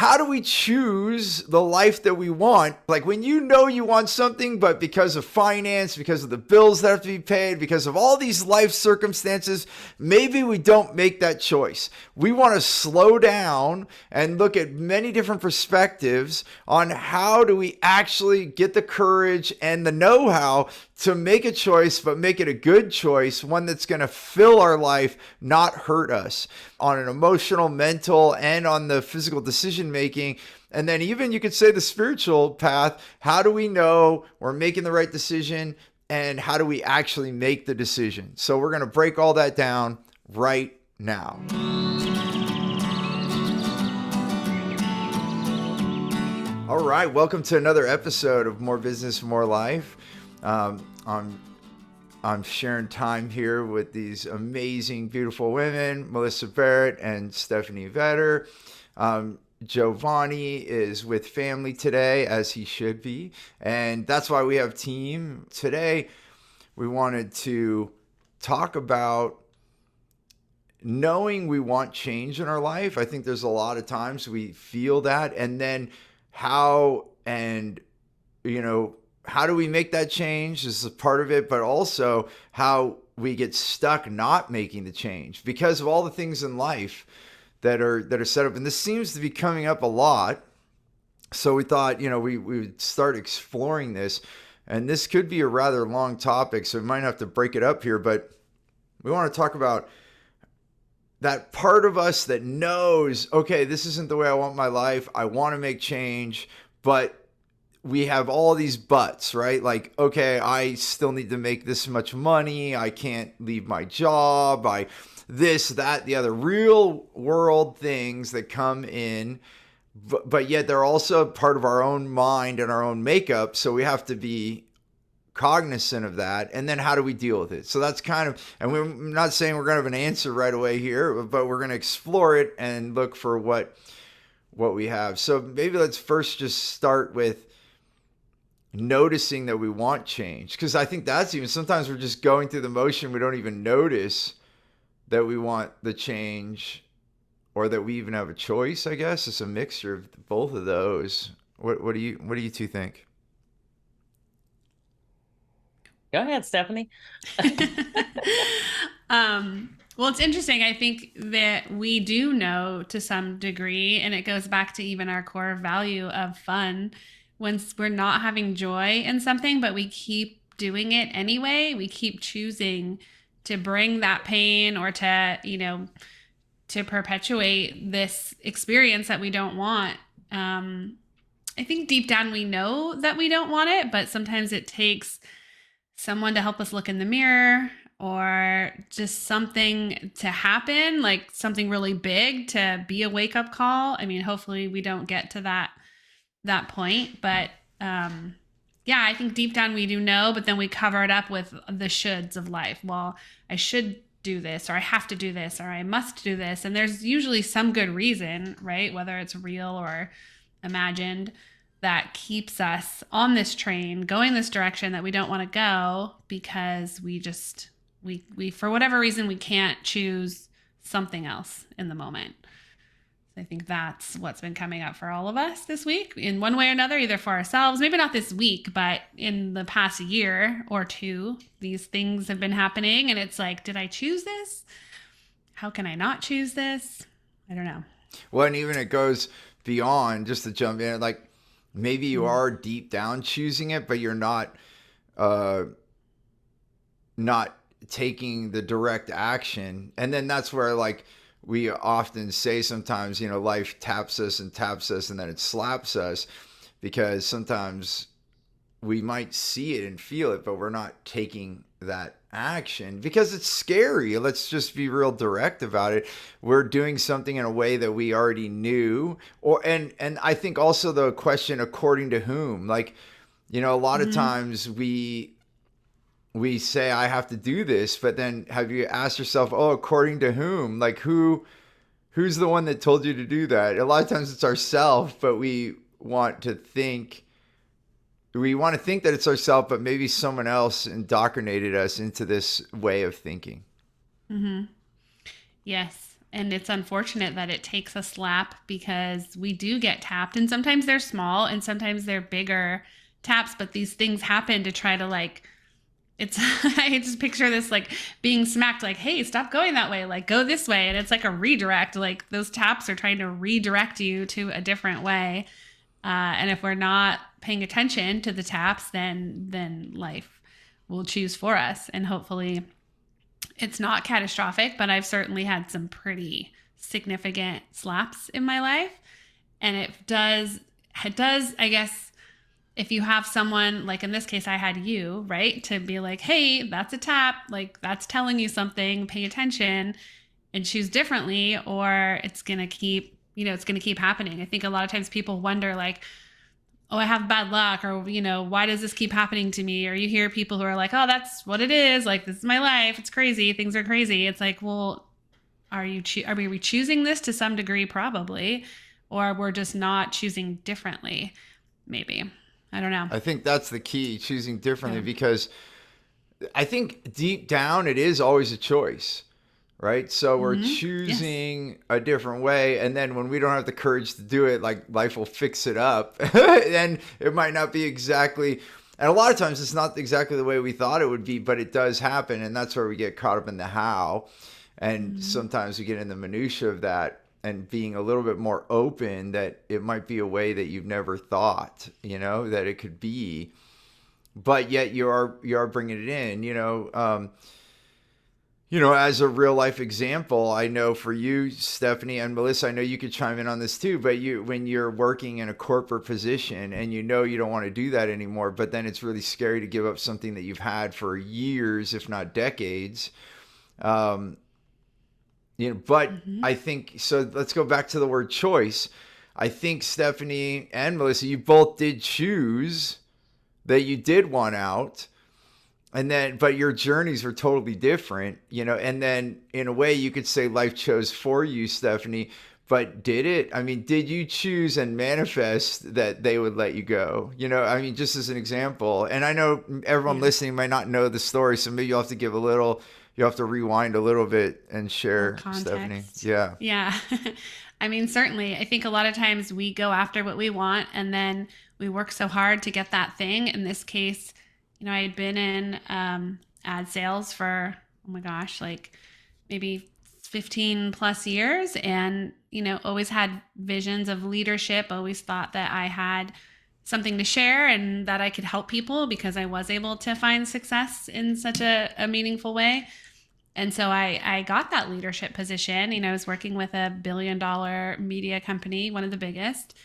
how do we choose the life that we want? Like when you know you want something, but because of finance, because of the bills that have to be paid, because of all these life circumstances, maybe we don't make that choice. We want to slow down and look at many different perspectives on how do we actually get the courage and the know-how to make a choice, but make it a good choice, one that's going to fill our life, not hurt us on an emotional, mental, and on the physical decision making. And then even you could say the spiritual path. How do we know we're making the right decision, and how do we actually make the decision? So we're going to break all that down right now. All right, welcome to another episode of More Business, More Life. I'm sharing time here with these amazing, beautiful women, Melissa Barrett and Stephanie Vetter. Giovanni is with family today, as he should be, and that's why we have team. Today, we wanted to talk about knowing we want change in our life. I think there's a lot of times we feel that, and then how do we make that change? This is a part of it, but also how we get stuck not making the change because of all the things in life that are set up. And this seems to be coming up a lot. So we thought, we would start exploring this, and this could be a rather long topic, so we might have to break it up here, but we want to talk about that part of us that knows, okay, this isn't the way I want my life. I want to make change, but we have all these buts, right? Like, okay, I still need to make this much money. I can't leave my job. This, that, the other real world things that come in, but yet they're also part of our own mind and our own makeup. So we have to be cognizant of that. And then how do we deal with it? So that's and we're not saying we're going to have an answer right away here, but we're going to explore it and look for what we have. So maybe let's first just start with noticing that we want change, because I think that's even sometimes we're just going through the motion. We don't even notice that we want the change, or that we even have a choice. I guess it's a mixture of both of those. What do you two think? Go ahead, Stephanie. Well, it's interesting. I think that we do know to some degree, and it goes back to even our core value of fun. Once we're not having joy in something, but we keep doing it anyway, we keep choosing to bring that pain or to perpetuate this experience that we don't want. I think deep down we know that we don't want it, but sometimes it takes someone to help us look in the mirror, or just something to happen, like something really big to be a wake-up call. I mean, hopefully we don't get to that point, but I think deep down we do know, but then we cover it up with the shoulds of life. Well, I should do this, or I have to do this, or I must do this. And there's usually some good reason, right? Whether it's real or imagined, that keeps us on this train going this direction that we don't want to go, because we for whatever reason, we can't choose something else in the moment. I think that's what's been coming up for all of us this week in one way or another, either for ourselves, maybe not this week, but in the past year or two, these things have been happening. And it's like, did I choose this? How can I not choose this? I don't know. Well, and even it goes beyond, just to jump in, like maybe you are deep down choosing it, but you're not taking the direct action. And then that's where, like, we often say sometimes, life taps us and then it slaps us, because sometimes we might see it and feel it, but we're not taking that action because it's scary. Let's just be real direct about it. We're doing something in a way that we already knew, and I think also the question, according to whom? Like, a lot of times we say, I have to do this, but then have you asked yourself, according to whom? Like, who's the one that told you to do that? A lot of times it's ourselves, but we want to think that it's ourselves, but maybe someone else indoctrinated us into this way of thinking. Mm-hmm. Yes. And it's unfortunate that it takes a slap because we do get tapped. And sometimes they're small and sometimes they're bigger taps, but these things happen to try to like, it's, I just picture this like being smacked, like, hey, stop going that way, like go this way. And it's like a redirect, like those taps are trying to redirect you to a different way. And if we're not paying attention to the taps, then life will choose for us. And hopefully it's not catastrophic, but I've certainly had some pretty significant slaps in my life. And it does, I guess, if you have someone, like in this case, I had you, right? To be like, hey, that's a tap, like that's telling you something, pay attention and choose differently, or it's going to keep, it's going to keep happening. I think a lot of times people wonder like, oh, I have bad luck, or, why does this keep happening to me? Or you hear people who are like, oh, that's what it is. Like, this is my life. It's crazy. Things are crazy. It's like, well, are we choosing this to some degree? Probably. Or we're just not choosing differently. Maybe. I don't know. I think that's the key, choosing differently, because I think deep down it is always a choice. Right. So we're choosing a different way. And then when we don't have the courage to do it, like life will fix it up. And it might not be exactly. And a lot of times it's not exactly the way we thought it would be, but it does happen. And that's where we get caught up in the how. And sometimes we get in the minutia of that, and being a little bit more open that it might be a way that you've never thought, that it could be. But yet you are bringing it in, as a real life example. I know for you, Stephanie, and Melissa, I know you could chime in on this too, but when you're working in a corporate position and you don't want to do that anymore, but then it's really scary to give up something that you've had for years, if not decades. But I think, so let's go back to the word choice. I think Stephanie and Melissa, you both did choose that you did want out. And then, but your journeys were totally different, and then in a way you could say life chose for you, Stephanie, but did it? I mean, did you choose and manifest that they would let you go? Just as an example. And I know everyone listening might not know the story, so maybe you'll have to rewind a little bit and share, Stephanie. Yeah. Yeah. I mean, certainly. I think a lot of times we go after what we want and then we work so hard to get that thing. In this case, I had been in ad sales for, oh my gosh, like maybe 15 plus years, and, always had visions of leadership, always thought that I had something to share and that I could help people because I was able to find success in such a meaningful way. And so I got that leadership position. I was working with a $1 billion media company, one of the biggest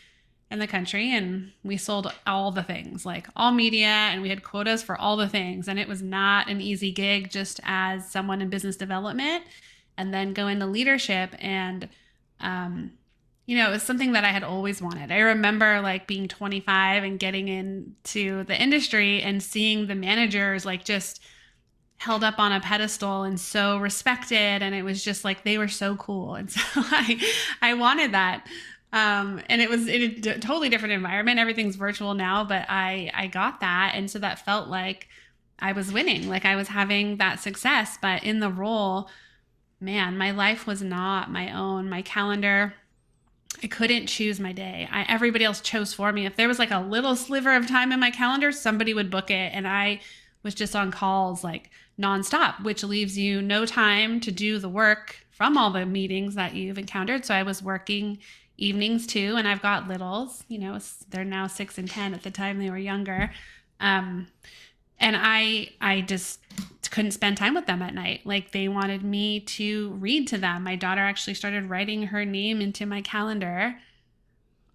in the country, and we sold all the things, like all media, and we had quotas for all the things. And it was not an easy gig just as someone in business development, and then go into leadership. And it was something that I had always wanted. I remember like being 25 and getting into the industry and seeing the managers like just held up on a pedestal and so respected, and it was just like they were so cool. And so I wanted that. And it was in a totally different environment. Everything's virtual now, but I got that. And so that felt like I was winning, like I was having that success. But in the role, man, my life was not my own. My calendar, I couldn't choose my day. Everybody else chose for me. If there was like a little sliver of time in my calendar, somebody would book it. And I was just on calls like nonstop, which leaves you no time to do the work from all the meetings that you've encountered. So I was working evenings too, and I've got littles, they're now 6 and 10. At the time they were younger, and I just couldn't spend time with them at night. Like they wanted me to read to them. My daughter actually started writing her name into my calendar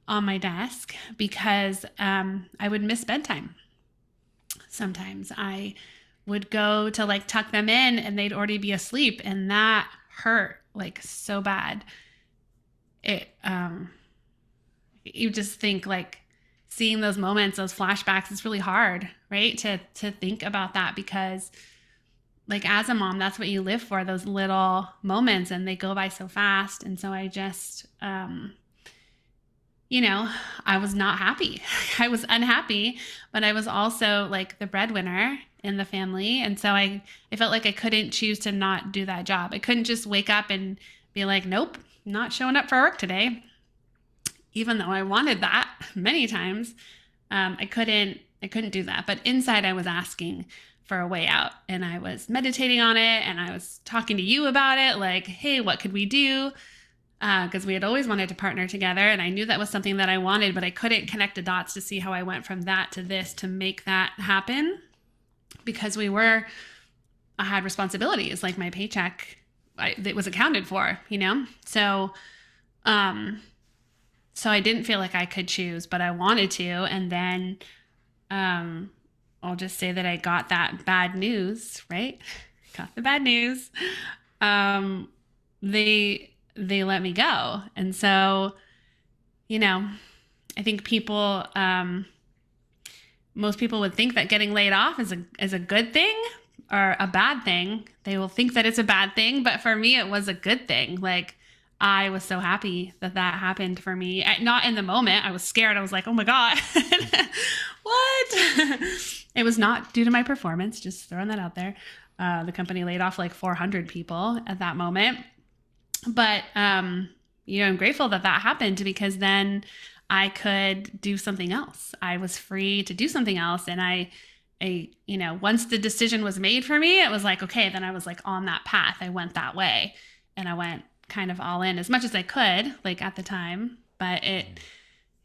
on my desk because I would miss bedtime. Sometimes I would go to like tuck them in and they'd already be asleep, and that hurt like so bad. You just think like seeing those moments, those flashbacks, it's really hard, right? To think about that, because like as a mom, that's what you live for, those little moments, and they go by so fast. And so I just, I was not happy. I was unhappy, but I was also like the breadwinner in the family. And so I felt like I couldn't choose to not do that job. I couldn't just wake up and be like, nope, not showing up for work today, even though I wanted that many times. I couldn't do that. But inside, I was asking for a way out, and I was meditating on it, and I was talking to you about it, like, hey, what could we do? Because we had always wanted to partner together, and I knew that was something that I wanted, but I couldn't connect the dots to see how I went from that to this to make that happen, because I had responsibilities, like my paycheck, it was accounted for, um, so I didn't feel like I could choose, but I wanted to. And then um, I'll just say that I got that bad news, right? Got the bad news. Um, they let me go, and so I think most people would think that getting laid off is a good thing or a bad thing. They will think that it's a bad thing, but for me, it was a good thing. Like, I was so happy that that happened for me. Not in the moment. I was scared. I was like, oh my God, what? It was not due to my performance. Just throwing that out there. The company laid off like 400 people at that moment. But, I'm grateful that that happened, because then I could do something else. I was free to do something else. And once the decision was made for me, it was like, okay, then I was like on that path. I went that way, and I went kind of all in as much as I could, like at the time. But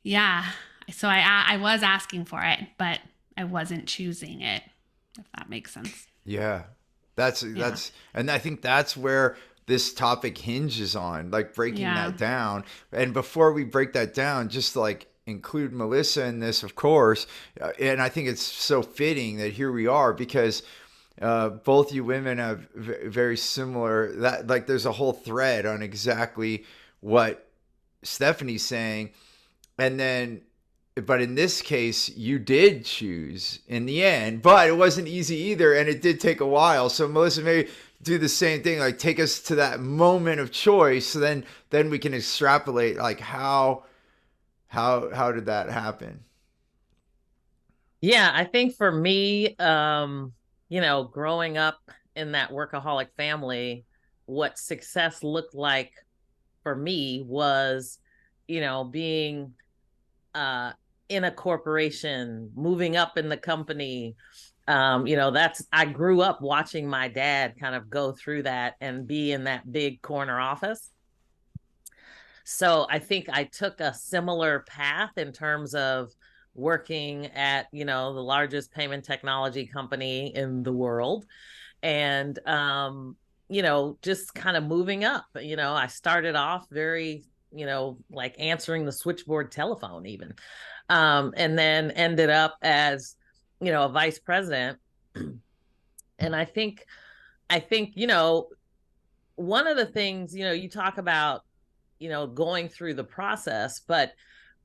yeah. So I was asking for it, but I wasn't choosing it, if that makes sense. Yeah. That's and I think that's where this topic hinges on, like breaking that down. And before we break that down, just like include Melissa in this, of course. And I think it's so fitting that here we are, because both you women have very similar, that like there's a whole thread on exactly what Stephanie's saying. And then, but in this case, you did choose in the end, but it wasn't easy either. And it did take a while. So Melissa, maybe do the same thing, like take us to that moment of choice. So then we can extrapolate, like how did that happen? Yeah, I think for me, growing up in that workaholic family, what success looked like for me was, being in a corporation, moving up in the company. I grew up watching my dad kind of go through that and be in that big corner office. So I think I took a similar path in terms of working at, the largest payment technology company in the world. And, just kind of moving up. I started off very, like answering the switchboard telephone even. And then ended up as, a vice president. And I think, one of the things, you talk about, going through the process, but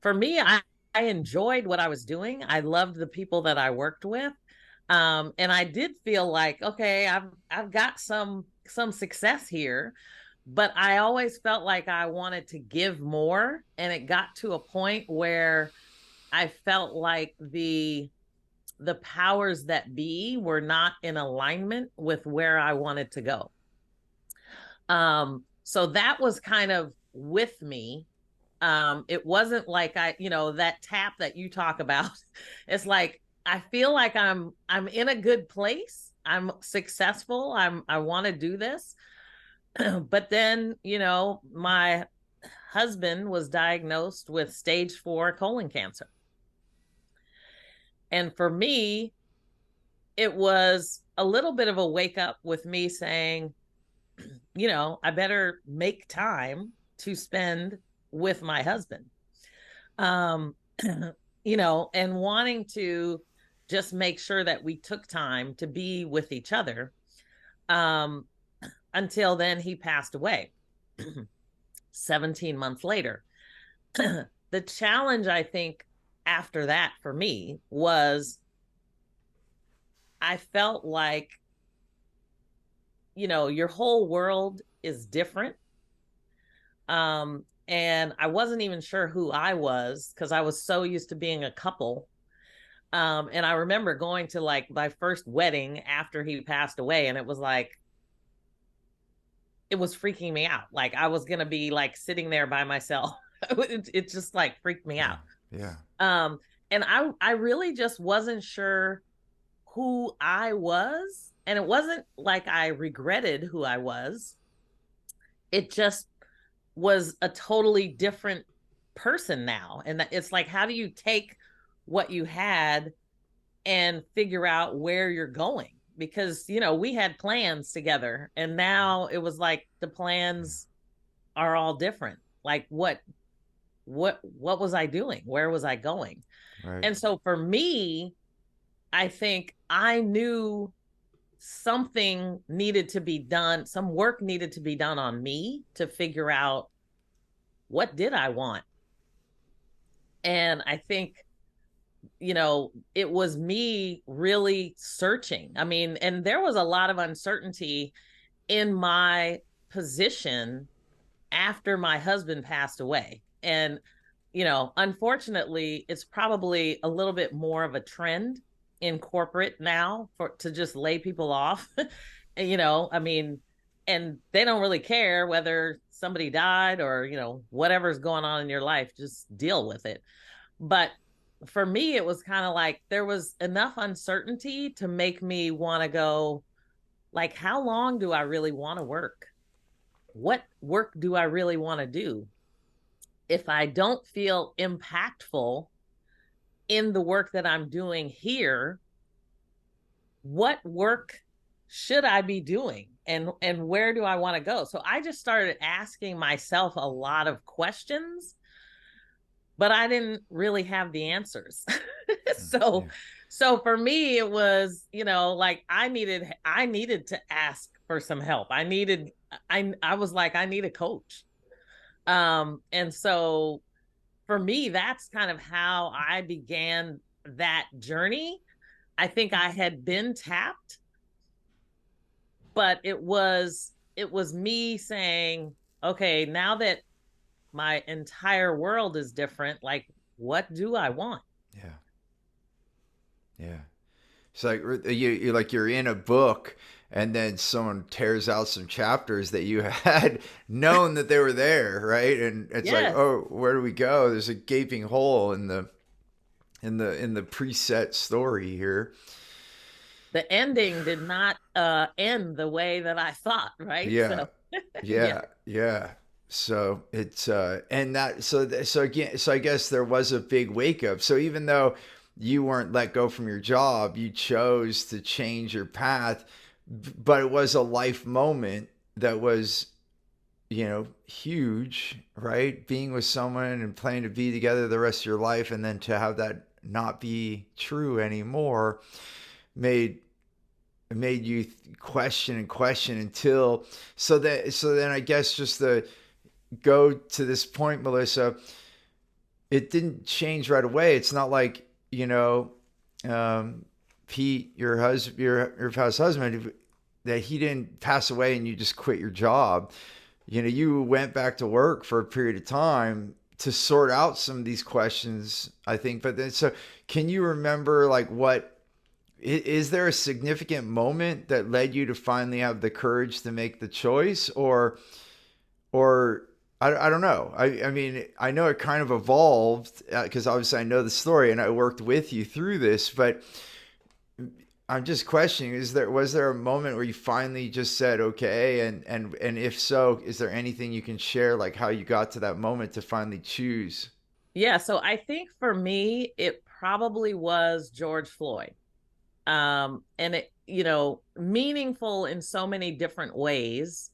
for me, I enjoyed what I was doing. I loved the people that I worked with. And I did feel like, okay, I've got some success here, but I always felt like I wanted to give more. And it got to a point where I felt like the powers that be were not in alignment with where I wanted to go. So that was kind of with me. It wasn't like that tap that you talk about. It's like, I feel like I'm in a good place. I'm successful. I want to do this. But then, my husband was diagnosed with stage 4 colon cancer. And for me, it was a little bit of a wake up with me saying, I better make time to spend with my husband. And wanting to just make sure that we took time to be with each other. Until then, he passed away 17 months later. The challenge, I think, after that for me was I felt like, your whole world is different. And I wasn't even sure who I was because I was so used to being a couple. And I remember going to like my first wedding after he passed away, and it was like, it was freaking me out. Like I was gonna be like sitting there by myself. It just like freaked me Yeah. out. Yeah. Um, and I really just wasn't sure who I was. And it wasn't like I regretted who I was. It just was a totally different person now. And it's like, how do you take what you had and figure out where you're going? Because, you know, we had plans together and now it was like the plans are all different. Like what was I doing? Where was I going? Right. And so for me, I think I knew something needed to be done, some work needed to be done on me to figure out what did I want. And I think, you know, it was me really searching. I mean, and there was a lot of uncertainty in my position after my husband passed away. And, you know, unfortunately, it's probably a little bit more of a trend in corporate now for to just lay people off. And, you know, I mean, and they don't really care whether somebody died or, you know, whatever's going on in your life, just deal with it. But for me, it was kind of like there was enough uncertainty to make me want to go, like, how long do I really want to work? What work do I really want to do? If I don't feel impactful in the work that I'm doing here, what work should I be doing? And where do I want to go? So I just started asking myself a lot of questions, but I didn't really have the answers. so Yeah. so for me it was, you know, like I needed to ask for some help. I was like I need a coach. And so for me that's kind of how I began that journey. I think I had been tapped, but it was me saying, okay, now that my entire world is different, like what do I want? Yeah. Yeah. It's like you're like you're in a book, and then someone tears out some chapters that you had known that they were there, right? And it's like, Yes. oh, where do we go? There's a gaping hole in the preset story here. The ending did not end the way that I thought, right? Yeah. So yeah. Yeah. Yeah. So it's and that so again, so I guess there was a big wake up. So even though you weren't let go from your job, you chose to change your path, but it was a life moment that was, huge, right? Being with someone and planning to be together the rest of your life, and then to have that not be true anymore made made you question and question until so then I guess just to go to this point, Melissa, it didn't change right away. It's not like, um, Pete, your past husband, that he didn't pass away and you just quit your job. You went back to work for a period of time to sort out some of these questions, I think. But then, so can you remember, like, what is there a significant moment that led you to finally have the courage to make the choice, or I don't know. I mean, I know it kind of evolved because obviously I know the story and I worked with you through this, but I'm just questioning: was there a moment where you finally just said okay, and if so, is there anything you can share, like how you got to that moment to finally choose? Yeah, so I think for me it probably was George Floyd. And it, you know, meaningful in so many different ways,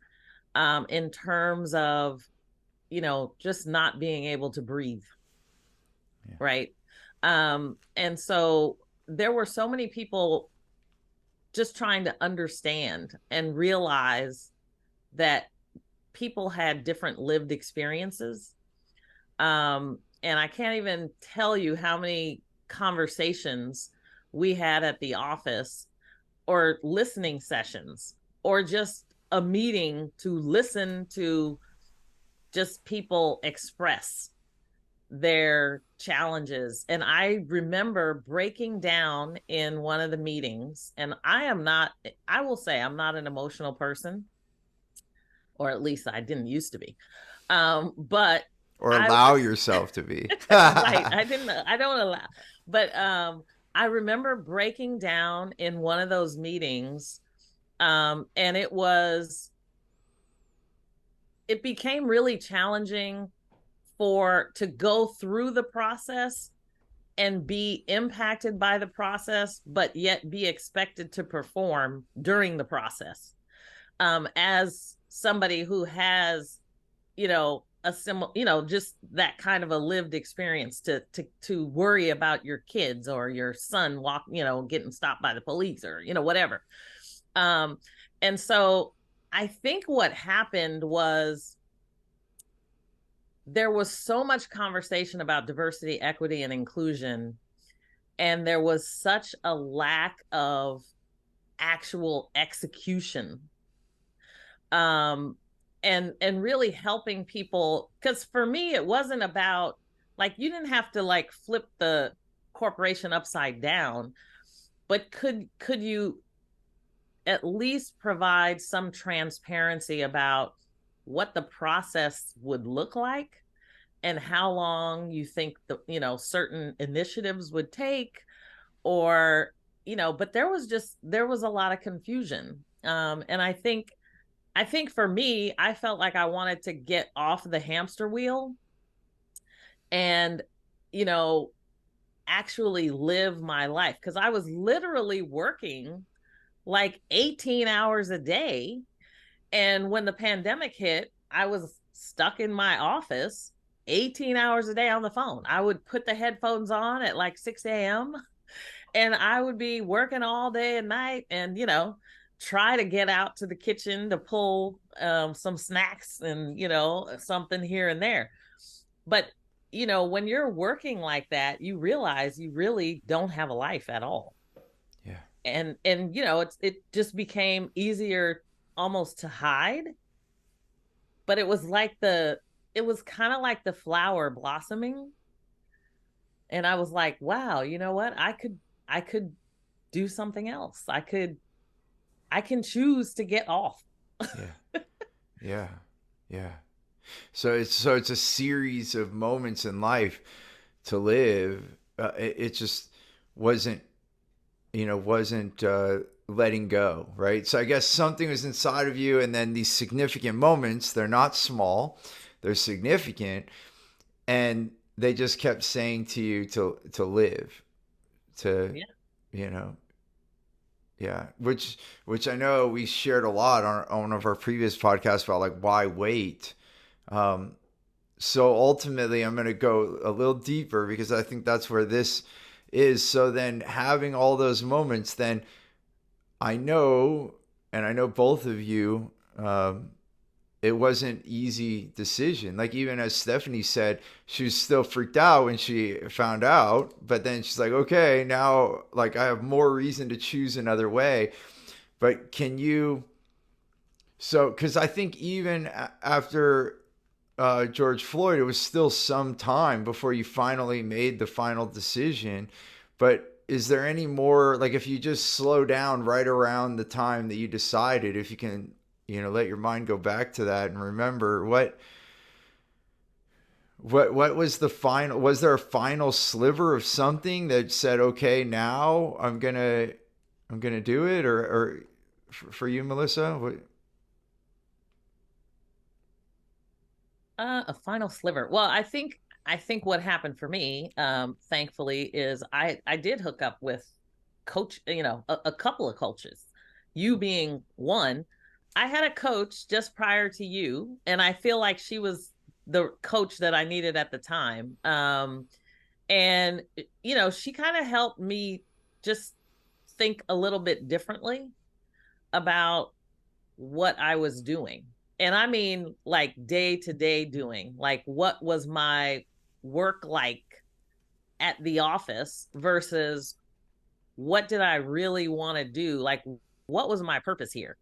in terms of, you know, just not being able to breathe, Yeah, right? And so there were so many people just trying to understand and realize that people had different lived experiences. And I can't even tell you how many conversations we had at the office, or listening sessions, or just a meeting to listen to just people express their challenges. And I remember breaking down in one of the meetings, and I will say, I'm not an emotional person or at least I didn't used to be. But or I allow yourself to be. right, I don't allow. But I remember breaking down in one of those meetings, and it became really challenging to go through the process and be impacted by the process, but yet be expected to perform during the process. As somebody who has, a similar, just that kind of a lived experience to worry about your kids or your son getting stopped by the police or, whatever. And so I think what happened was there was so much conversation about diversity, equity, and inclusion, and there was such a lack of actual execution, and really helping people. Because for me, it wasn't about, like, you didn't have to like flip the corporation upside down, but could you at least provide some transparency about what the process would look like and how long you think certain initiatives would take, or but there was a lot of confusion, and I think for me, I felt like I wanted to get off the hamster wheel and you know actually live my life, because I was literally working like 18 hours a day. And when the pandemic hit, I was stuck in my office 18 hours a day on the phone. I would put the headphones on at like 6 a.m. and I would be working all day and night, and, try to get out to the kitchen to pull some snacks and, something here and there. But, when you're working like that, you realize you really don't have a life at all. Yeah. And it just became easier almost to hide, but it was kind of like the flower blossoming, and I was like, wow, you know what, I could do something else. I can choose to get off. Yeah. Yeah. Yeah. So it's a series of moments in life to live. It just wasn't letting go, right? So I guess something was inside of you, and then these significant moments, they're not small, they're significant, and they just kept saying to you to live, to, Yeah. you know, yeah, which I know we shared a lot on one of our previous podcasts about, like, why wait. Um, so ultimately, I'm going to go a little deeper because I think that's where this is. So then, having all those moments, then I know, and I know both of you, it wasn't easy decision. Like, even as Stephanie said, she was still freaked out when she found out, but then she's like, okay, now, like, I have more reason to choose another way. But can you? So, because I think even after George Floyd, it was still some time before you finally made the final decision. But is there any more, like, if you just slow down right around the time that you decided, if you can, let your mind go back to that and remember what was the final, was there a final sliver of something that said, okay, now I'm gonna do it, or for you, Melissa? A final sliver. Well, I think what happened for me, thankfully, is I did hook up with coach, a couple of coaches. You being one. I had a coach just prior to you, and I feel like she was the coach that I needed at the time. And she kind of helped me just think a little bit differently about what I was doing. And I mean, like, day to day doing, like, what was my work like at the office versus what did I really want to do? Like, what was my purpose here?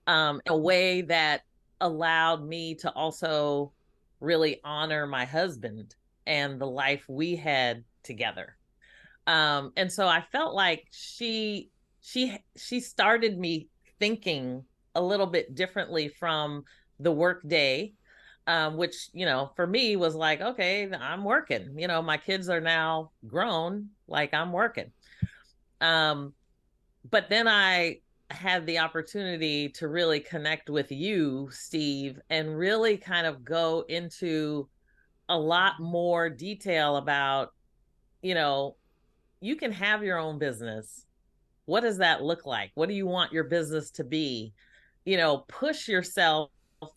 A way that allowed me to also really honor my husband and the life we had together. And so I felt like she started me thinking a little bit differently from the work day, which, for me was like, okay, I'm working. My kids are now grown, like I'm working. Um, but then I had the opportunity to really connect with you, Steve, and really kind of go into a lot more detail about, you know, you can have your own business. What does that look like? What do you want your business to be? Push yourself.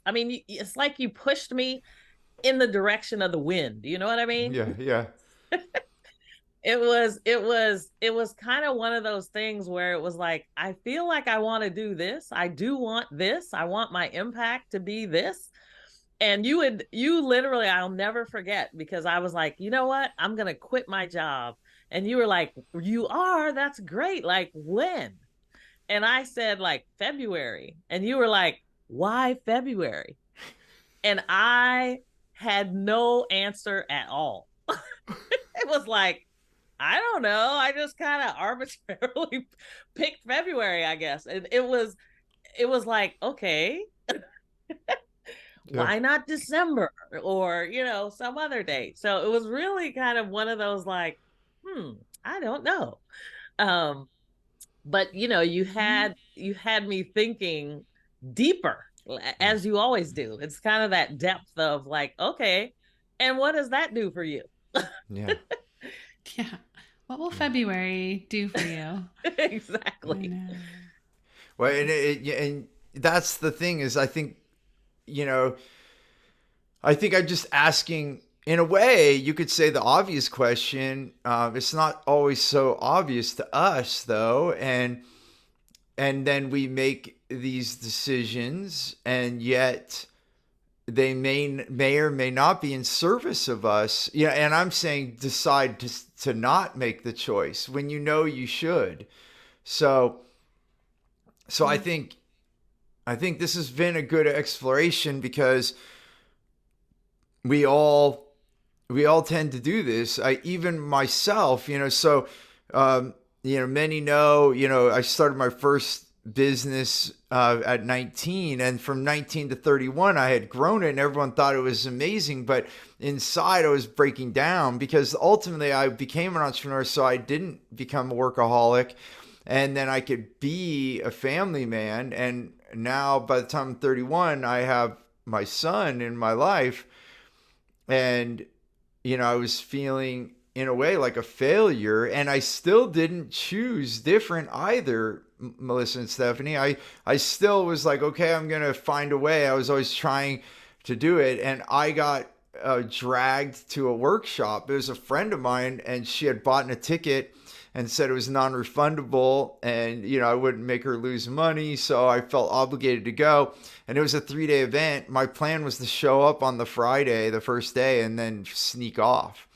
I mean, it's like you pushed me in the direction of the wind. You know what I mean? Yeah, yeah, It was kind of one of those things where it was like, I feel like I want to do this. I do want this. I want my impact to be this. And you literally, I'll never forget, because I was like, you know what? I'm going to quit my job. And you were like, you are? That's great. Like, when? And I said, like, February. And you were like, why February? And I had no answer at all. It was like, I don't know. I just kind of arbitrarily picked February, I guess. And it was like, okay, yeah, why not December or, some other date? So it was really kind of one of those like, I don't know. Um, but you had me thinking deeper, yeah, as you always do. It's kind of that depth of like, okay, and what does that do for you? yeah, Yeah. What will yeah. February do for you? I Exactly. know. Well, and that's the thing is, you know, I think I'm just asking. In a way, you could say the obvious question. It's not always so obvious to us, though, and then we make these decisions, and yet they may or may not be in service of us. Yeah, and I'm saying decide to not make the choice when you know you should. So so I Yeah. think I think this has been a good exploration because we all we all tend to do this. I even myself, so many know, I started my first business at 19, and from 19 to 31, I had grown it, and everyone thought it was amazing. But inside, I was breaking down because ultimately, I became an entrepreneur, so I didn't become a workaholic, and then I could be a family man. And now, by the time I'm 31, I have my son in my life, and I was feeling in a way like a failure, and I still didn't choose different either, Melissa and Stephanie. I still was like, okay, I'm gonna find a way. I was always trying to do it, and I got dragged to a workshop. It was a friend of mine, and she had bought a ticket and said it was non-refundable, and I wouldn't make her lose money, so I felt obligated to go. And it was a 3-day event. My plan was to show up on the Friday, the first day, and then sneak off.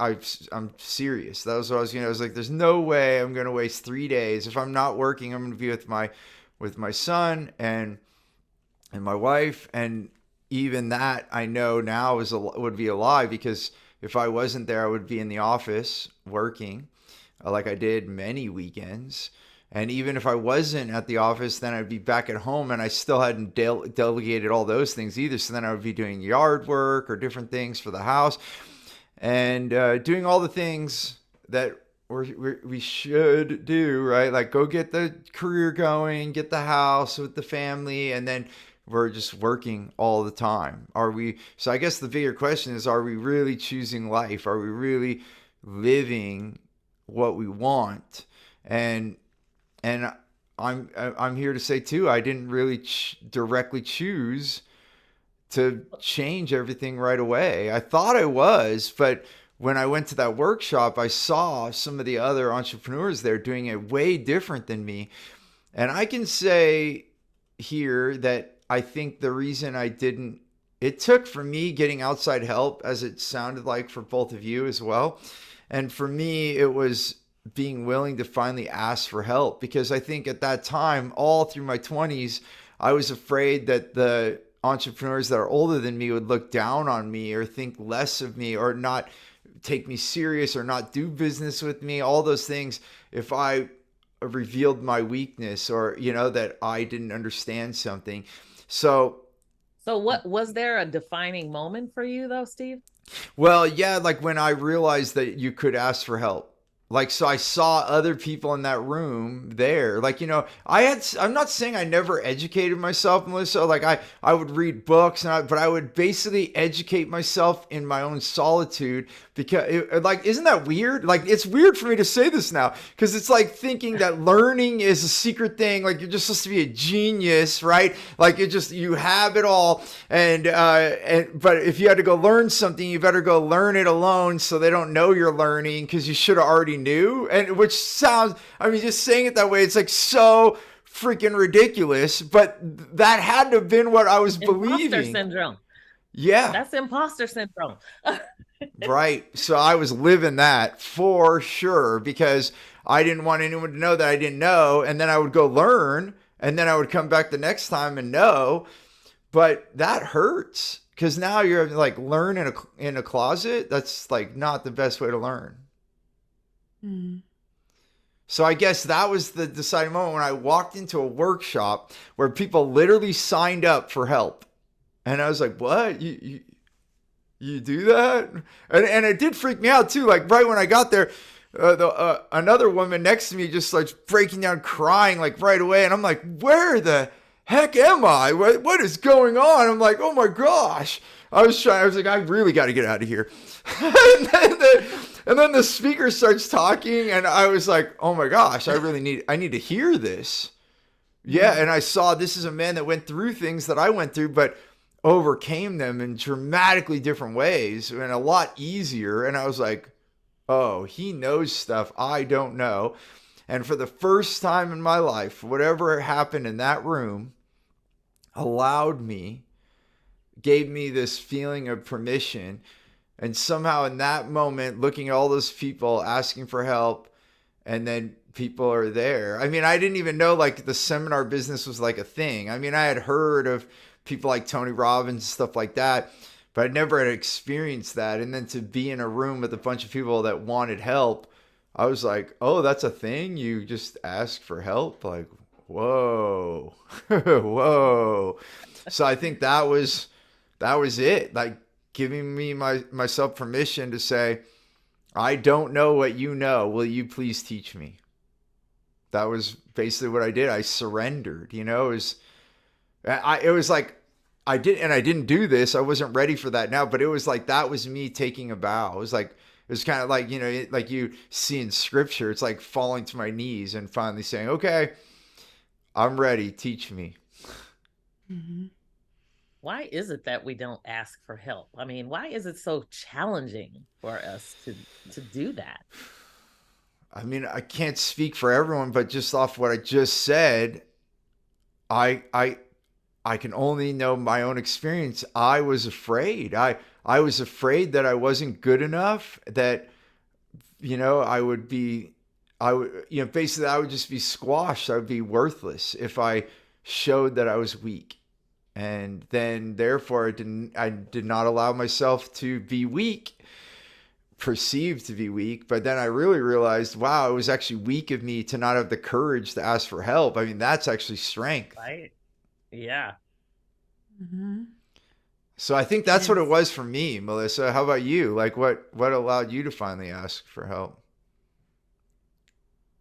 I'm serious. That was what I was. I was like, there's no way I'm gonna waste 3 days. If I'm not working, I'm gonna be with my son and my wife. And even that, I know now would be a lie, because if I wasn't there, I would be in the office working, like I did many weekends. And even if I wasn't at the office, then I'd be back at home, and I still hadn't delegated all those things either. So then I would be doing yard work or different things for the house, and doing all the things that we should do, right? Like go get the career going, get the house with the family, and then we're just working all the time. Are we? So I guess the bigger question is, are we really choosing life? Are we really living what we want? And I'm here to say too, I didn't really directly choose to change everything right away. I thought I was, but when I went to that workshop, I saw some of the other entrepreneurs there doing it way different than me. And I can say here that I think the reason I didn't, it took for me getting outside help, as it sounded like for both of you as well. And for me, it was being willing to finally ask for help, because I think at that time, all through my 20s, I was afraid that the entrepreneurs that are older than me would look down on me or think less of me or not take me serious or not do business with me, all those things, if I revealed my weakness or that I didn't understand something. So So what was there a defining moment for you though, Steve? Well, yeah, like when I realized that you could ask for help. Like, so I saw other people in that room there. Like, I'm not saying I never educated myself, Melissa. Like, I would read books, but I would basically educate myself in my own solitude because, like, isn't that weird? Like, it's weird for me to say this now because it's like thinking that learning is a secret thing. Like, you're just supposed to be a genius, right? Like, you have it all. But if you had to go learn something, you better go learn it alone so they don't know you're learning because you should have already knew. And which sounds, I mean, just saying it that way, it's like so freaking ridiculous. But that had to have been what I was Imposter believing. syndrome. Yeah. That's imposter syndrome. Right. So I was living that for sure because I didn't want anyone to know that I didn't know. And then I would go learn and then I would come back the next time and know. But that hurts because now you're like learn in a closet. That's like not the best way to learn. Mm. So I guess that was the deciding moment when I walked into a workshop where people literally signed up for help. And I was like, what? You do that? And it did freak me out too. Like right when I got there, another woman next to me just starts breaking down crying like right away. And I'm like, where the heck am I? What is going on? I'm like, oh my gosh. I was like, I really got to get out of here. and then the speaker starts talking and I was like, oh my gosh, I need to hear this. Yeah. And I saw this is a man that went through things that I went through, but overcame them in dramatically different ways and a lot easier. And I was like, oh, he knows stuff I don't know. And for the first time in my life, whatever happened in that room gave me this feeling of permission. And somehow in that moment, looking at all those people asking for help, and then people are there. I mean, I didn't even know like the seminar business was like a thing. I mean, I had heard of people like Tony Robbins and stuff like that, but I never had experienced that. And then to be in a room with a bunch of people that wanted help, I was like, oh, that's a thing? You just ask for help? Like, whoa, whoa. So I think that was it. Like giving me myself permission to say, I don't know what you know. Will you please teach me? That was basically what I did. I surrendered, it was like, I didn't do this. I wasn't ready for that now, but it was like, that was me taking a bow. It was like, it was kind of like, like you see in scripture, it's like falling to my knees and finally saying, okay, I'm ready. Teach me. Mm-hmm. Why is it that we don't ask for help? I mean, why is it so challenging for us to do that? I mean, I can't speak for everyone, but just off what I just said, I can only know my own experience. I was afraid. I was afraid that I wasn't good enough, that basically I would just be squashed. I would be worthless if I showed that I was weak. And then therefore I did not allow myself to be weak, perceived to be weak. But then I really realized, wow, it was actually weak of me to not have the courage to ask for help. I mean, that's actually strength. Right. Yeah. Mm-hmm. So I think that's what it was for me, Melissa. How about you? Like what allowed you to finally ask for help?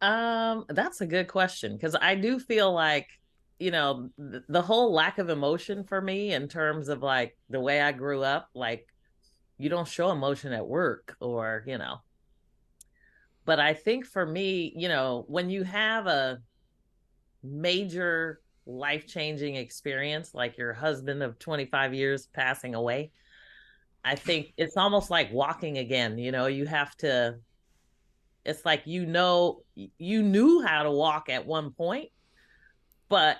That's a good question because I do feel like, the whole lack of emotion for me in terms of like the way I grew up, like you don't show emotion at work or, but I think for me, when you have a major life-changing experience like your husband of 25 years passing away, I think it's almost like walking again. You have to, it's like you knew how to walk at one point, but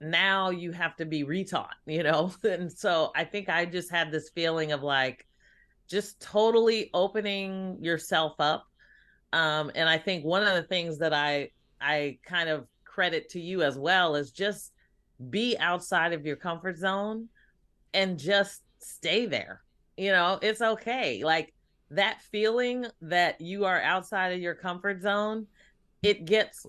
now you have to be retaught. And so I think I just had this feeling of like just totally opening yourself up. And I think one of the things that I kind of credit to you as well is just be outside of your comfort zone and just stay there. It's okay. Like that feeling that you are outside of your comfort zone, it gets,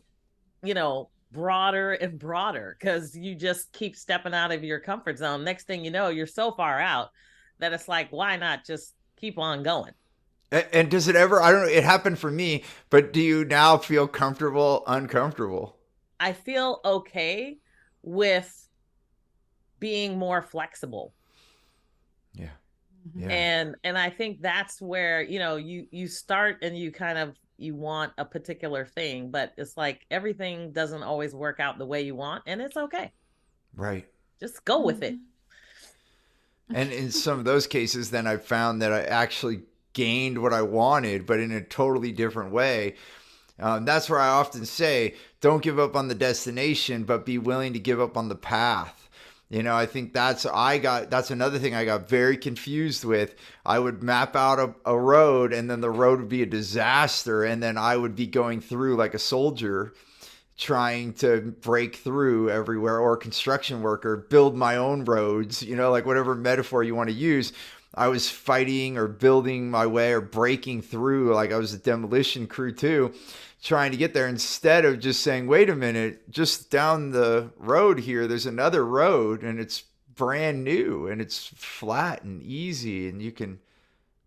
broader and broader because you just keep stepping out of your comfort zone. Next thing you know, you're so far out that it's like, why not just keep on going? And does it ever, I don't know, it happened for me, but do you now feel comfortable, uncomfortable? I feel okay with being more flexible. Yeah. Mhm. Yeah. And I think that's where, you start and you kind of you want a particular thing, but it's like everything doesn't always work out the way you want, and it's okay. Right. Just go with it. And in some of those cases, then I found that I actually gained what I wanted, but in a totally different way. That's where I often say, don't give up on the destination, but be willing to give up on the path. I think that's another thing I got very confused with. I would map out a road, and then the road would be a disaster, and then I would be going through like a soldier trying to break through everywhere, or a construction worker build my own roads, like whatever metaphor you want to use. I was fighting or building my way or breaking through, like I was a demolition crew too, trying to get there, instead of just saying, wait a minute, just down the road here, there's another road, and it's brand new and it's flat and easy and you can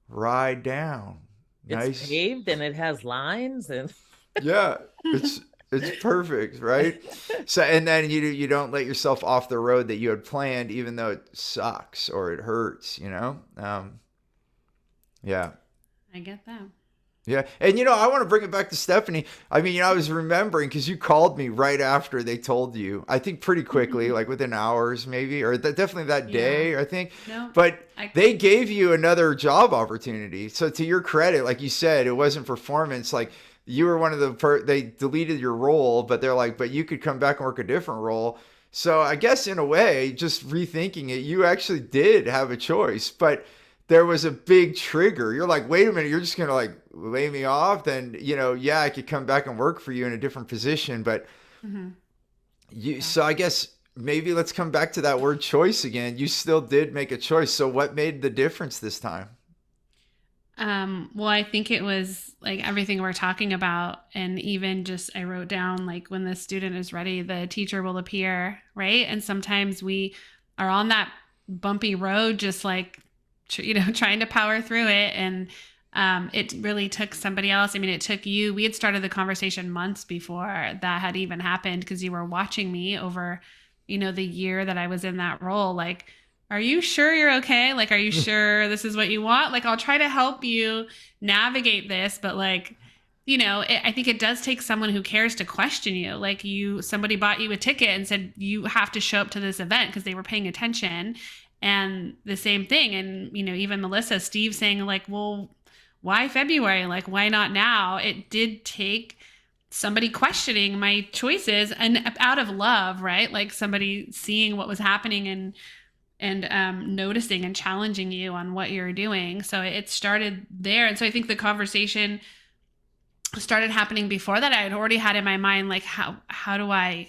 ride down. It's Nice. paved and it has lines and Yeah, it's perfect, right? So, and then you don't let yourself off the road that you had planned, even though it sucks or it hurts. Yeah. I get that. Yeah. And I want to bring it back to Stephanie. I mean, I was remembering because you called me right after they told you, I think pretty quickly, like within hours maybe, or definitely that day, I think. No, But they gave you another job opportunity. So to your credit, like you said, it wasn't performance. Like you were one of they deleted your role, but they're like, but you could come back and work a different role. So I guess in a way, just rethinking it, you actually did have a choice, but there was a big trigger. You're like, wait a minute, you're just going to like lay me off? Then, yeah, I could come back and work for you in a different position, but so I guess maybe let's come back to that word choice again. You still did make a choice. So what made the difference this time? Well, I think it was like everything we're talking about. And even just, I wrote down like when the student is ready, the teacher will appear, right? And sometimes we are on that bumpy road, just like, trying to power through it. And it really took somebody else. I mean, it took you. We had started the conversation months before that had even happened, because you were watching me over, the year that I was in that role. Like, are you sure you're okay? Like, are you sure this is what you want? Like, I'll try to help you navigate this, but like, I think it does take someone who cares to question you. Like somebody bought you a ticket and said, you have to show up to this event, because they were paying attention. And the same thing. And, even Melissa, Steve saying like, well, why February? Like, why not now? It did take somebody questioning my choices, and out of love, right? Like somebody seeing what was happening and noticing and challenging you on what you're doing. So it started there. And so I think the conversation started happening before that. I had already had in my mind, like, how do I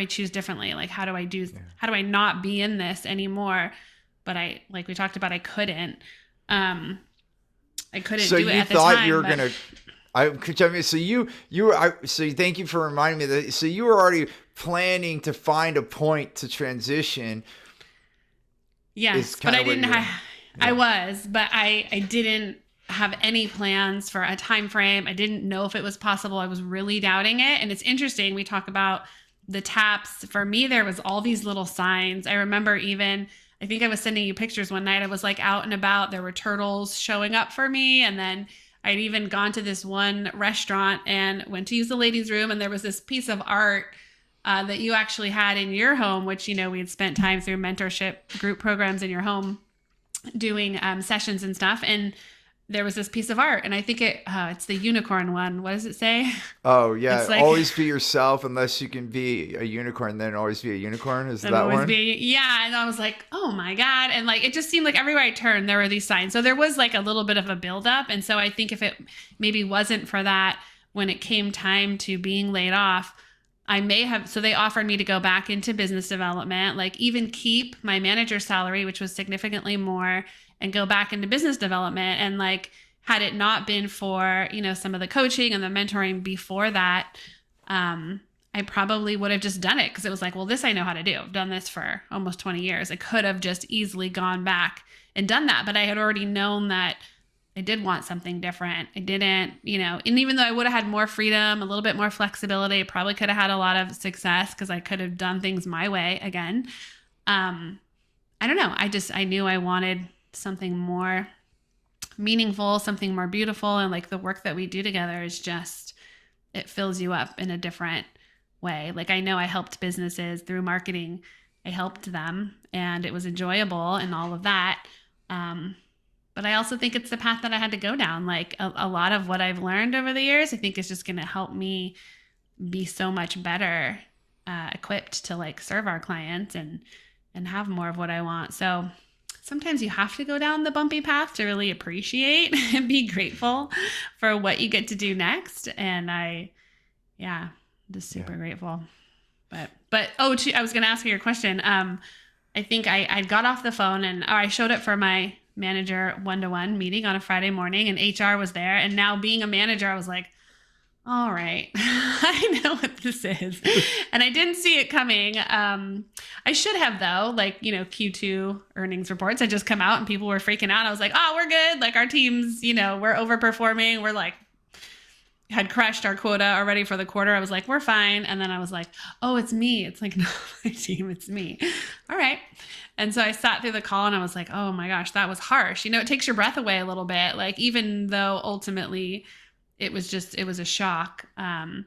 choose differently? Like, how do I not be in this anymore? But like we talked about, I couldn't do it at the time. So you thought you were going to, so thank you for reminding me that. So you were already planning to find a point to transition. Yes, but I didn't. I was, but I didn't have any plans for a time frame. I didn't know if it was possible. I was really doubting it. And it's interesting. We talk about the taps. For me, there was all these little signs. I remember I think I was sending you pictures one night. I was like out and about. There were turtles showing up for me. And then I'd even gone to this one restaurant and went to use the ladies' room. And there was this piece of art that you actually had in your home, which, we had spent time through mentorship group programs in your home doing sessions and stuff. And there was this piece of art, and I think it's the unicorn one. What does it say? Oh yeah, like, always be yourself unless you can be a unicorn. Then always be a unicorn. Is that one? Yeah, and I was like, oh my god, and like it just seemed like everywhere I turned there were these signs. So there was like a little bit of a buildup, and so I think if it maybe wasn't for that, when it came time to being laid off, I may have. So they offered me to go back into business development, like even keep my manager's salary, which was significantly more, and go back into business development. And like, had it not been for, some of the coaching and the mentoring before that, I probably would have just done it because it was like, well, this I know how to do. I've done this for almost 20 years. I could have just easily gone back and done that. But I had already known that I did want something different. I didn't, and even though I would have had more freedom, a little bit more flexibility, I probably could have had a lot of success because I could have done things my way again. I don't know. I knew I wanted something more meaningful, something more beautiful. And like the work that we do together is just, it fills you up in a different way. Like I know I helped businesses through marketing. I helped them and it was enjoyable and all of that. But I also think it's the path that I had to go down. Like a lot of what I've learned over the years, I think is just going to help me be so much better equipped to like serve our clients and have more of what I want. So sometimes you have to go down the bumpy path to really appreciate and be grateful for what you get to do next. And I'm just super grateful. But I was going to ask you your question. I think I got off the phone and I showed up for my manager one-to-one meeting on a Friday morning and HR was there. And now being a manager, I was like, all right, I know what this is. And I didn't see it coming. I should have though, like, Q2 earnings reports had just come out and people were freaking out. I was like, oh, we're good. Like our teams, we're overperforming. We're like, had crushed our quota already for the quarter. I was like, we're fine. And then I was like, oh, it's me. It's like, no, my team, it's me. All right. And so I sat through the call and I was like, oh my gosh, that was harsh. It takes your breath away a little bit. Like, even though ultimately it was a shock. And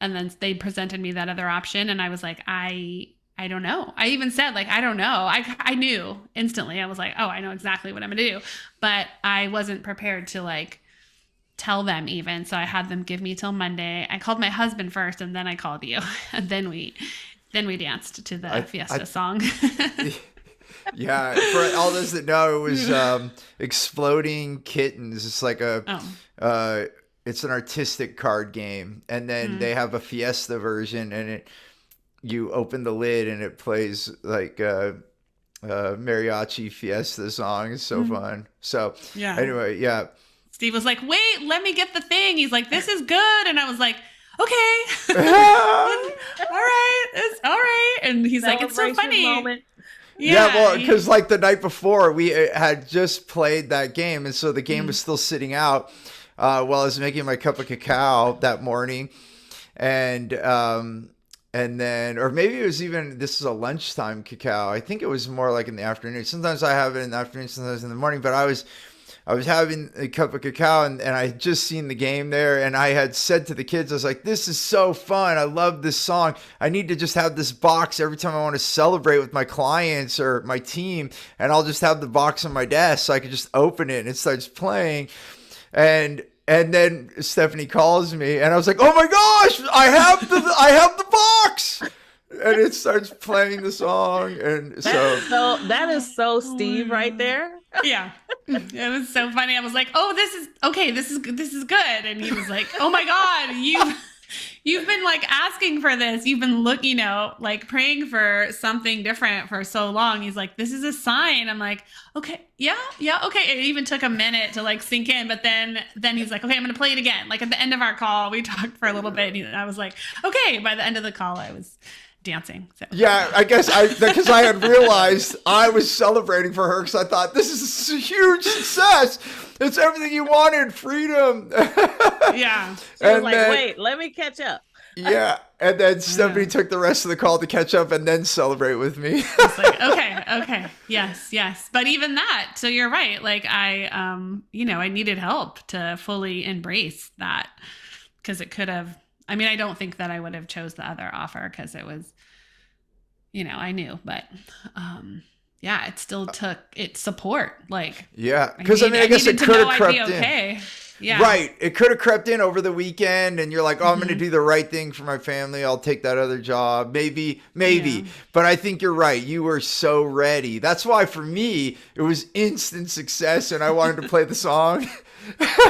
then they presented me that other option. And I was like, I don't know. I even said like, I don't know. I knew instantly. I was like, oh, I know exactly what I'm going to do. But I wasn't prepared to like tell them even. So I had them give me till Monday. I called my husband first and then I called you. And then we danced to the Fiesta song. Yeah, for all those that know, it was Exploding Kittens. It's like it's an artistic card game, and then they have a Fiesta version, and you open the lid and it plays like mariachi Fiesta song. It's so fun. So anyway, yeah. Steve was like, "Wait, let me get the thing." He's like, "This is good," and I was like, "Okay, all right, it's all right." And he's like, "It's so funny." Moment. Yeah, well, because like the night before we had just played that game, and so the game was still sitting out while I was making my cup of cacao that morning, and then, or maybe it was even, this is a lunchtime cacao. I think it was more like in the afternoon. Sometimes I have it in the afternoon, sometimes in the morning, but I was having a cup of cacao and I had just seen the game there, and I had said to the kids, I was like, this is so fun. I love this song. I need to just have this box every time I want to celebrate with my clients or my team, and I'll just have the box on my desk so I could just open it and it starts playing. And then Stephanie calls me and I was like, oh my gosh, I have the box. And it starts playing the song. And so that is so Steve right there. Yeah. It was so funny. I was like, oh, this is good. And he was like, oh my God, you've been like asking for this. You've been looking, like praying for something different for so long. He's like, this is a sign. I'm like, okay, yeah, okay. It even took a minute to like sink in, but then he's like, okay, I'm going to play it again. Like at the end of our call, we talked for a little bit and I was like, okay. By the end of the call, I was dancing. So. Yeah, I guess because I had realized I was celebrating for her because I thought this is a huge success. It's everything you wanted, freedom. Yeah. She was like, wait, let me catch up. Yeah. And then Stephanie took the rest of the call to catch up and then celebrate with me. It's like, okay. Yes. But even that, so you're right. Like I needed help to fully embrace that because it could have, I don't think that I would have chose the other offer because it was, I knew, but it still took its support. Like, yeah, because I guess it could have crept in. Okay. Yeah. Right. It could have crept in over the weekend and you're like, oh, I'm going to do the right thing for my family. I'll take that other job. Maybe. Yeah. But I think you're right. You were so ready. That's why for me, it was instant success and I wanted to play the song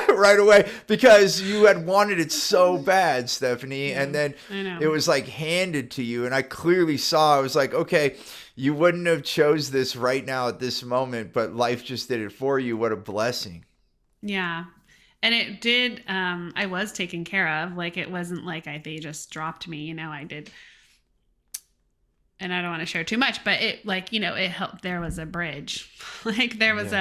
right away because you had wanted it so bad, Stephanie. And then it was like handed to you. And I clearly saw, I was like, okay, you wouldn't have chose this right now at this moment, but life just did it for you. What a blessing. Yeah. And it did, I was taken care of. Like, it wasn't like they just dropped me, I did. And I don't want to share too much, but it, like, it helped. There was a bridge. Like, there was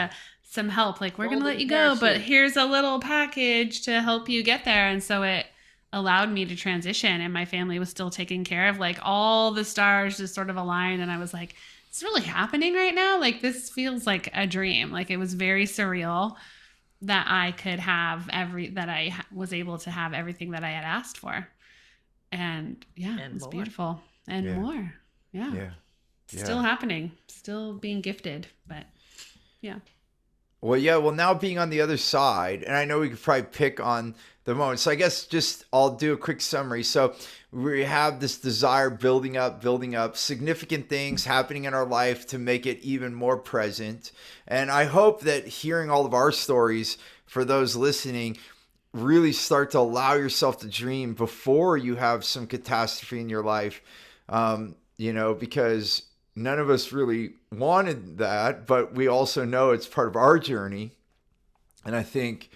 some help. Like, we're going to let you go, but here's a little package to help you get there. And so it allowed me to transition, and my family was still taken care of. Like, all the stars just sort of aligned, and I was like, it's really happening right now. Like, this feels like a dream. Like, it was very surreal that I could have that I was able to have everything that I had asked for. And it was beautiful. And more. Yeah. Still happening. Still being gifted. But yeah. Well, now being on the other side, and I know we could probably pick on the moment. So I guess I'll do a quick summary. So we have this desire building up, significant things happening in our life to make it even more present. And I hope that hearing all of our stories, for those listening, really start to allow yourself to dream before you have some catastrophe in your life. Because none of us really wanted that, but we also know it's part of our journey. And I think,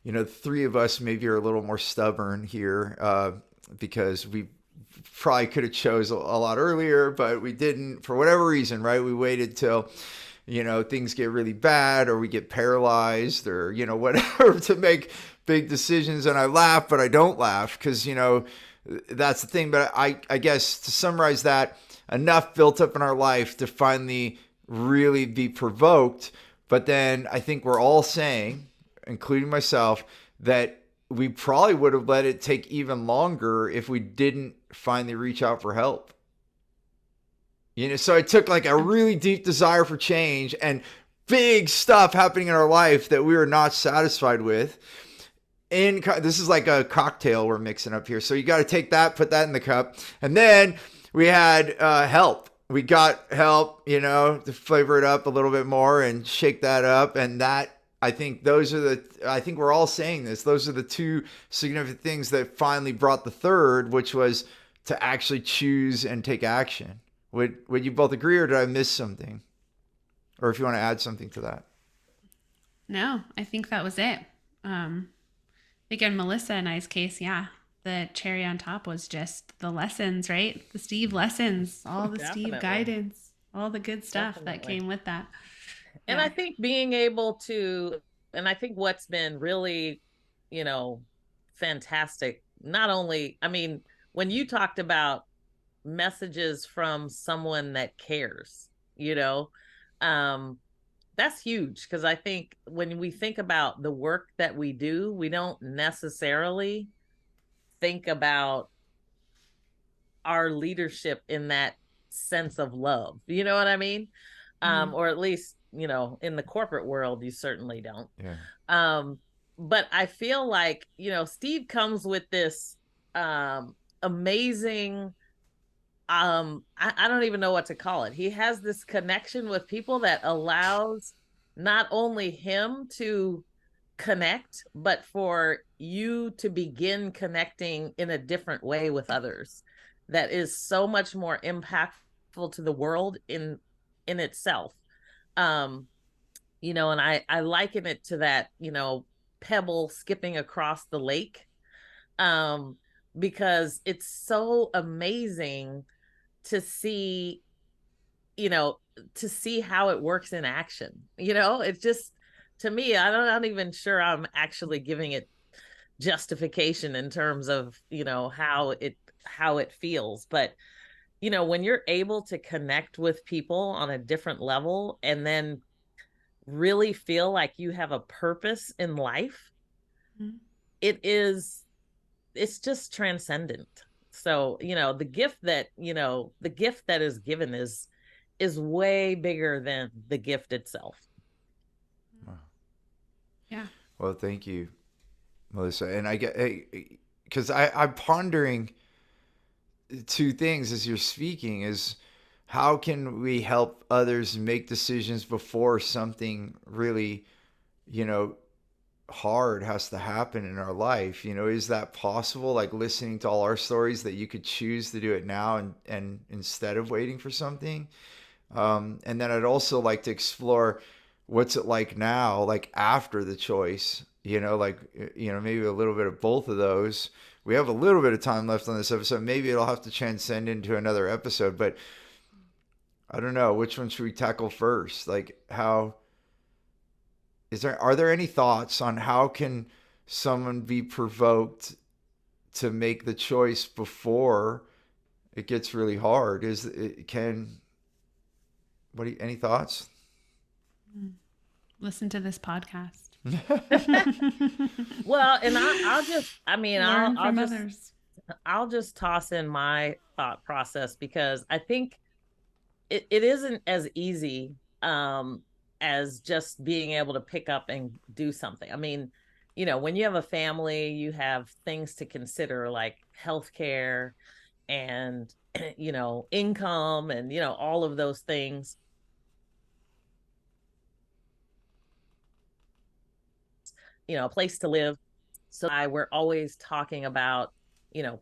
the three of us maybe are a little more stubborn here, because we probably could have chose a lot earlier, but we didn't for whatever reason, right? We waited till, things get really bad, or we get paralyzed, or, whatever, to make big decisions. And I laugh, but I don't laugh, because, that's the thing. But I guess to summarize that, enough built up in our life to finally really be provoked. But then I think we're all saying, including myself, that we probably would have let it take even longer if we didn't finally reach out for help. So it took like a really deep desire for change and big stuff happening in our life that we were not satisfied with. This is like a cocktail we're mixing up here. So you got to take that, put that in the cup. And then we had help. We got help, to flavor it up a little bit more and shake that up. And that, I think I think we're all saying this. Those are the two significant things that finally brought the third, which was to actually choose and take action. Would you both agree, or did I miss something? Or if you want to add something to that. No, I think that was it. I think in Melissa and I's case, the cherry on top was just the lessons, right? The Steve lessons, all the Steve guidance, all the good stuff that came with that. And I think being able to, and I think what's been really, fantastic, not only, when you talked about messages from someone that cares, that's huge. Because I think when we think about the work that we do, we don't necessarily think about our leadership in that sense of love. You know what I mean? Or at least, in the corporate world, you certainly don't. Yeah. But I feel like, Steve comes with this amazing, I don't even know what to call it. He has this connection with people that allows not only him to connect, but for you to begin connecting in a different way with others that is so much more impactful to the world in itself. And I liken it to that, pebble skipping across the lake, because it's so amazing to see, how it works in action. It's just, to me, I'm not even sure I'm actually giving it justification in terms of, how it feels. But, when you're able to connect with people on a different level and then really feel like you have a purpose in life, it's just transcendent. So, the gift that is given is way bigger than the gift itself. Wow. Yeah. Well, thank you, Melissa. And I get, because I'm pondering two things as you're speaking, is how can we help others make decisions before something really, hard has to happen in our life? Is that possible? Like listening to all our stories, that you could choose to do it now and instead of waiting for something. And then I'd also like to explore what's it like now, like after the choice, like, maybe a little bit of both of those. We have a little bit of time left on this episode. Maybe it'll have to transcend into another episode, but I don't know. Which one should we tackle first? Like, are there any thoughts on how can someone be provoked to make the choice before it gets really hard? Any thoughts? Listen to this podcast. Well, and I'll just, I mean, Learn I'll from just, others. I'll just toss in my thought process, because I think it isn't as easy as just being able to pick up and do something. I mean, when you have a family, you have things to consider, like healthcare and, income and, all of those things. A place to live. So we're always talking about,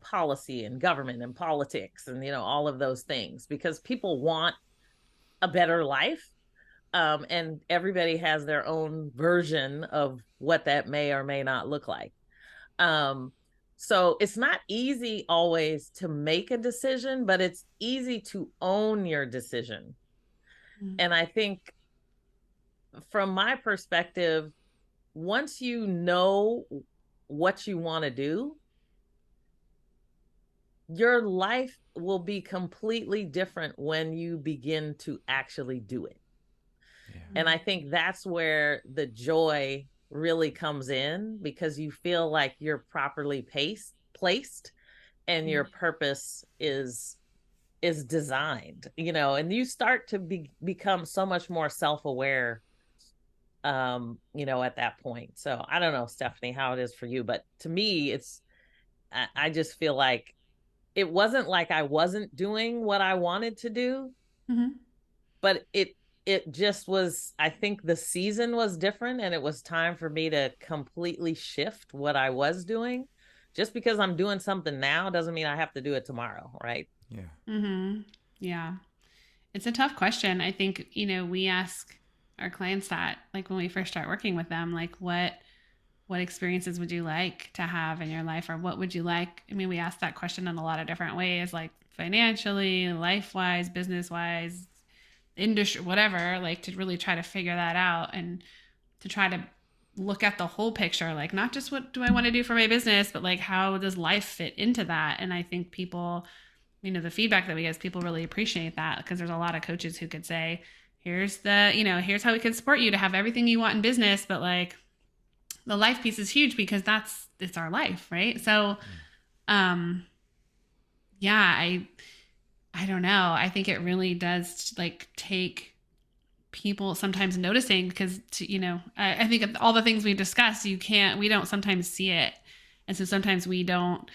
policy and government and politics and, all of those things, because people want a better life. And everybody has their own version of what that may or may not look like. So it's not easy always to make a decision, but it's easy to own your decision. Mm-hmm. And I think from my perspective, once you know what you want to do, your life will be completely different when you begin to actually do it. Yeah. And I think that's where the joy really comes in, because you feel like you're properly placed and your purpose is designed, and you start to become so much more self-aware at that point. So I don't know, Stephanie, how it is for you, but to me, I just feel like it wasn't like I wasn't doing what I wanted to do, but it just was, I think the season was different, and it was time for me to completely shift what I was doing. Just because I'm doing something now doesn't mean I have to do it tomorrow, right? Yeah. Mm-hmm. Yeah. It's a tough question. I think, we ask our clients that, like, when we first start working with them, like, what experiences would you like to have in your life, or what would you like? I mean, we ask that question in a lot of different ways, like financially, life-wise, business-wise, industry, whatever, like, to really try to figure that out and to try to look at the whole picture, like, not just what do I want to do for my business, but like, how does life fit into that? And I think people, the feedback that we get is people really appreciate that, because there's a lot of coaches who could say, here's how we can support you to have everything you want in business, but like, the life piece is huge, because it's our life, right? So, yeah, I don't know. I think it really does, like, take people sometimes noticing, because I think all the things we discussed, we don't sometimes see it, and so sometimes we don't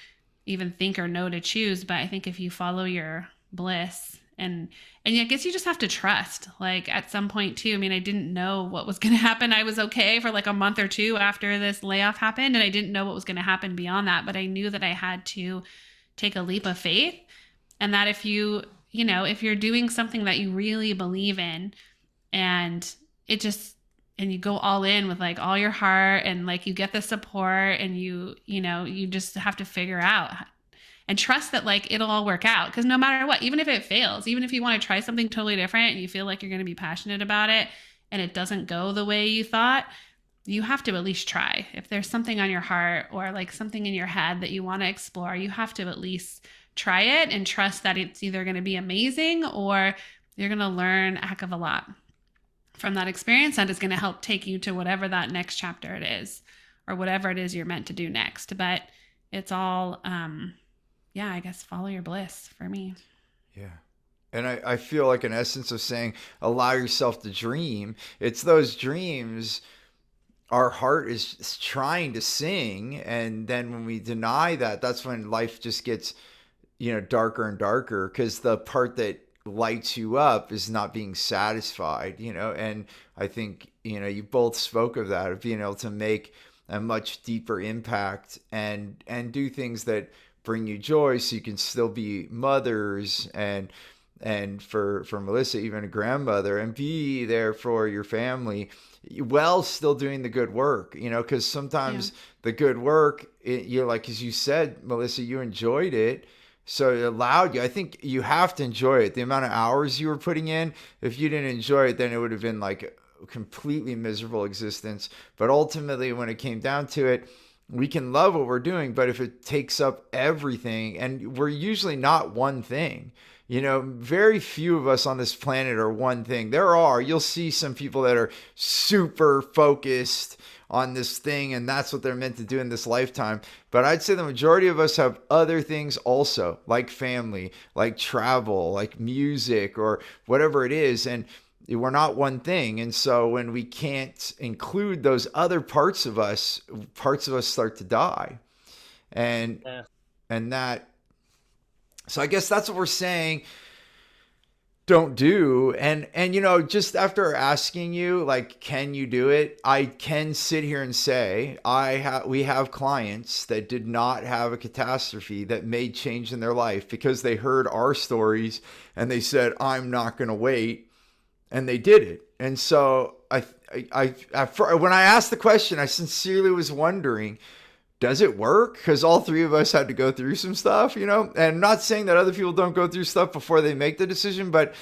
even think or know to choose. But I think if you follow your bliss, and I guess you just have to trust, like, at some point too. I mean, I didn't know what was going to happen. I was okay for like a month or two after this layoff happened, and I didn't know what was going to happen beyond that, but I knew that I had to take a leap of faith, and that if you're doing something that you really believe in, and you go all in with like all your heart, and like you get the support, and you just have to figure out and trust that, like, it'll all work out. Because no matter what, even if it fails, even if you want to try something totally different and you feel like you're going to be passionate about it and it doesn't go the way you thought, you have to at least try. If there's something on your heart or like something in your head that you want to explore, you have to at least try it and trust that it's either going to be amazing or you're going to learn a heck of a lot from that experience that is going to help take you to whatever that next chapter it is, or whatever it is you're meant to do next. But it's all, I guess follow your bliss for me. Yeah. And I feel like an essence of saying, allow yourself to dream. It's those dreams our heart is trying to sing. And then when we deny that, that's when life just gets, darker and darker, because the part that lights you up is not being satisfied, and I think, you both spoke of that, of being able to make a much deeper impact and do things that bring you joy, so you can still be mothers and for Melissa, even a grandmother, and be there for your family, while still doing the good work, because sometimes the good work, you're like, as you said, Melissa, you enjoyed it. So it allowed you, I think you have to enjoy it. The amount of hours you were putting in, if you didn't enjoy it, then it would have been like a completely miserable existence. But ultimately, when it came down to it, we can love what we're doing, but if it takes up everything, and we're usually not one thing, very few of us on this planet are one thing. You'll see some people that are super focused on this thing, and that's what they're meant to do in this lifetime. But I'd say the majority of us have other things also, like family, like travel, like music, or whatever it is. And we're not one thing. And so when we can't include those other parts of us start to die. And Yeah. and that, so I guess that's what we're saying don't do. And just after asking you, like, can you do it, I can sit here and say we have clients that did not have a catastrophe that made change in their life because they heard our stories and they said, I'm not going to wait, and they did it. And so when I asked the question, I sincerely was wondering, does it work? Because all three of us had to go through some stuff, and not saying that other people don't go through stuff before they make the decision, but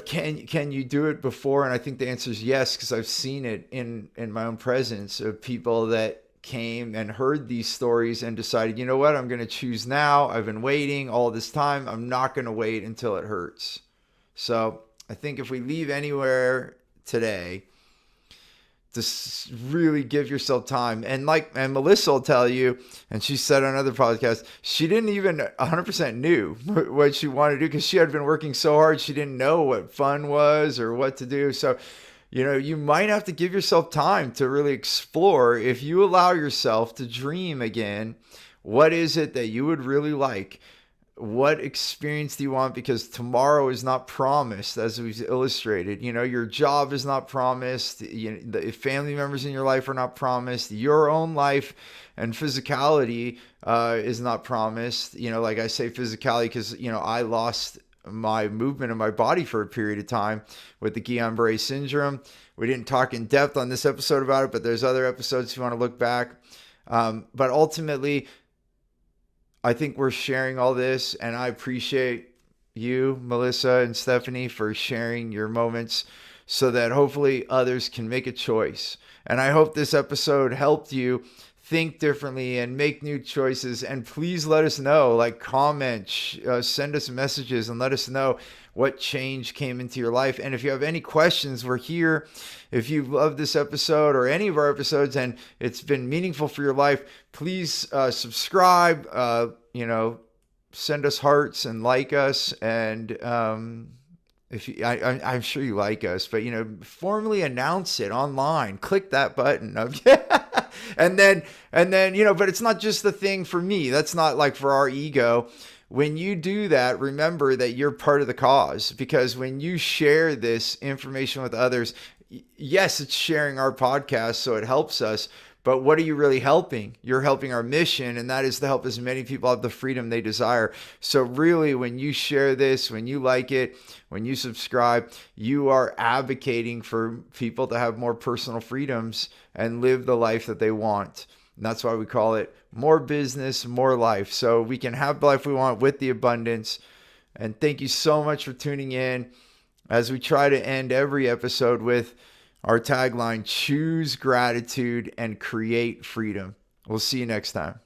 can you do it before? And I think the answer is yes, because I've seen it in my own presence of people that came and heard these stories and decided, you know what, I'm going to choose now. I've been waiting all this time. I'm not going to wait until it hurts. So I think if we leave anywhere today, just really give yourself time. And Melissa will tell you, and she said on another podcast, she didn't even 100% knew what she wanted to do because she had been working so hard. She didn't know what fun was or what to do. So, you might have to give yourself time to really explore. If you allow yourself to dream again, what is it that you would really like? What experience do you want? Because tomorrow is not promised, as we've illustrated. Your job is not promised. The family members in your life are not promised. Your own life and physicality is not promised. Like I say physicality because, I lost my movement in my body for a period of time with the Guillain-Barré syndrome. We didn't talk in depth on this episode about it, but there's other episodes if you want to look back. But ultimately, I think we're sharing all this, and I appreciate you, Melissa and Stephanie, for sharing your moments so that hopefully others can make a choice. And I hope this episode helped you think differently and make new choices. And please let us know, like comment, send us messages and let us know what change came into your life. And if you have any questions, we're here. If you love this episode or any of our episodes and it's been meaningful for your life, please subscribe, send us hearts and like us. And if you, I'm sure you like us, but formally announce it online. Click that button. Okay? and then but it's not just the thing for me. That's not like for our ego. When you do that, remember that you're part of the cause, because when you share this information with others, yes, it's sharing our podcast, so it helps us. But what are you really helping? You're helping our mission, and that is to help as many people have the freedom they desire. So really, when you share this, when you like it, when you subscribe, you are advocating for people to have more personal freedoms and live the life that they want. And that's why we call it more business, more life. So we can have the life we want with the abundance. And thank you so much for tuning in as we try to end every episode with our tagline, choose gratitude and create freedom. We'll see you next time.